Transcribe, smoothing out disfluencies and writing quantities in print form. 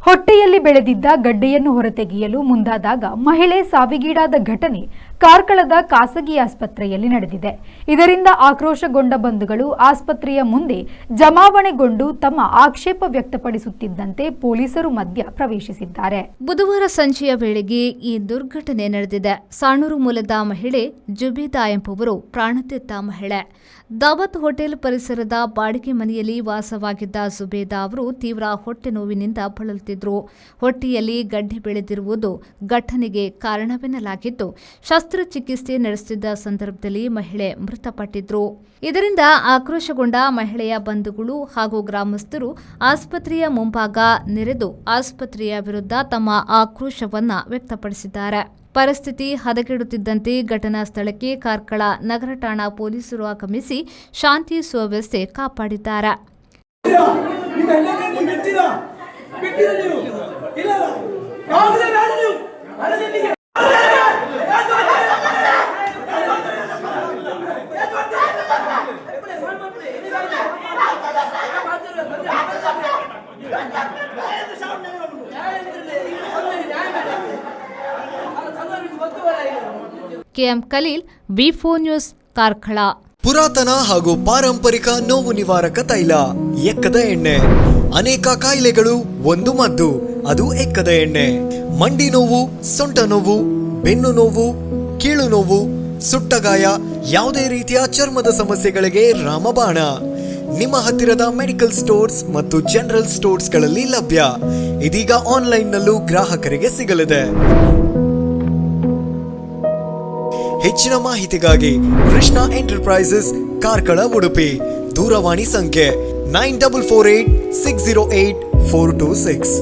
ಹೊಟ್ಟೆಯಲ್ಲಿ ಬೆಳೆದಿದ್ದ ಗಡ್ಡೆಯನ್ನು ಹೊರತೆಗೆಯಲು ಮುಂದಾದಾಗ ಮಹಿಳೆ ಸಾವಿಗೀಡಾದ ಘಟನೆ ಕಾರ್ಕಳದ ಖಾಸಗಿ ಆಸ್ಪತ್ರೆಯಲ್ಲಿ ನಡೆದಿದೆ. ಇದರಿಂದ ಆಕ್ರೋಶಗೊಂಡ ಬಂಧುಗಳು ಆಸ್ಪತ್ರೆಯ ಮುಂದೆ ಜಮಾವಣೆಗೊಂಡು ತಮ್ಮ ಆಕ್ಷೇಪ ವ್ಯಕ್ತಪಡಿಸುತ್ತಿದ್ದಂತೆ ಪೊಲೀಸರು ಮಧ್ಯ ಪ್ರವೇಶಿಸಿದ್ದಾರೆ. ಬುಧವಾರ ಸಂಜೆಯ ವೇಳೆಗೆ ಈ ದುರ್ಘಟನೆ ನಡೆದಿದೆ. ಸಾಣೂರು ಮೂಲದ ಮಹಿಳೆ ಜುಬೇದಾ ಎಂಬುವರು ಪ್ರಾಣತೆತ್ತ ಮಹಿಳೆ. ದಾವತ್ ಹೋಟೆಲ್ ಪರಿಸರದ ಬಾಡಿಗೆ ಮನೆಯಲ್ಲಿ ವಾಸವಾಗಿದ್ದ ಜುಬೇದಾ ಅವರು ತೀವ್ರ ಹೊಟ್ಟೆ ನೋವಿನಿಂದ ಬಳಲುತ್ತಿದ್ದರು. ಹೊಟ್ಟೆಯಲ್ಲಿ ಗಡ್ಡೆ ಬೆಳೆದಿರುವುದು ಘಟನೆಗೆ ಕಾರಣವೆನ್ನಲಾಗಿದ್ದು, ಶಸ್ತ್ರಚಿಕಿತ್ಸೆ ನಡೆಸುತ್ತಿದ್ದ ಸಂದರ್ಭದಲ್ಲಿ ಮಹಿಳೆ ಮೃತಪಟ್ಟಿದ್ರು. ಇದರಿಂದ ಆಕ್ರೋಶಗೊಂಡ ಮಹಿಳೆಯ ಬಂಧುಗಳು ಹಾಗೂ ಗ್ರಾಮಸ್ಥರು ಆಸ್ಪತ್ರೆಯ ಮುಂಭಾಗ ನೆರೆದು ಆಸ್ಪತ್ರೆಯ ವಿರುದ್ಧ ತಮ್ಮ ಆಕ್ರೋಶವನ್ನ ವ್ಯಕ್ತಪಡಿಸಿದ್ದಾರೆ. ಪರಿಸ್ಥಿತಿ ಹದಗೆಡುತ್ತಿದ್ದಂತೆ ಘಟನಾ ಸ್ಥಳಕ್ಕೆ ಕಾರ್ಕಳ ನಗರ ಠಾಣಾ ಪೊಲೀಸರು ಆಗಮಿಸಿ ಶಾಂತಿ ಸುವ್ಯವಸ್ಥೆ ಕಾಪಾಡಿದ್ದಾರೆ. KM Khaleel, V4 news, Karkala. ಪುರಾತನ ಹಾಗೂ ಪಾರಂಪರಿಕ ನೋವು ನಿವಾರಕ ತೈಲ ಎಕ್ಕದ ಎಣ್ಣೆ. ಅನೇಕ ಕಾಯಿಲೆಗಳು ಒಂದು ಮದ್ದು, ಅದು ಎಕ್ಕದ ಎಣ್ಣೆ. ಮಂಡಿ ನೋವು, ಸೊಂಟ ನೋವು, ಬೆನ್ನು ನೋವು, ಕೀಳು ನೋವು, ಸುಟ್ಟಗಾಯ, ಯಾವುದೇ ರೀತಿಯ ಚರ್ಮದ ಸಮಸ್ಯೆಗಳಿಗೆ ರಾಮಬಾಣ. ನಿಮ್ಮ ಹತ್ತಿರದ ಮೆಡಿಕಲ್ ಸ್ಟೋರ್ಸ್ ಮತ್ತು ಜನರಲ್ ಸ್ಟೋರ್ಸ್ಗಳಲ್ಲಿ ಲಭ್ಯ. ಇದೀಗ ಆನ್ಲೈನ್ನಲ್ಲೂ ಗ್ರಾಹಕರಿಗೆ ಸಿಗಲಿದೆ. ಹೆಚ್ಚಿನ ಮಾಹಿತಿಗಾಗಿ ಕೃಷ್ಣ ಎಂಟರ್ಪ್ರೈಸಸ್, ಕಾರ್ಕಳ, ಉಡುಪಿ. ದೂರವಾಣಿ ಸಂಖ್ಯೆ 9448 608 426.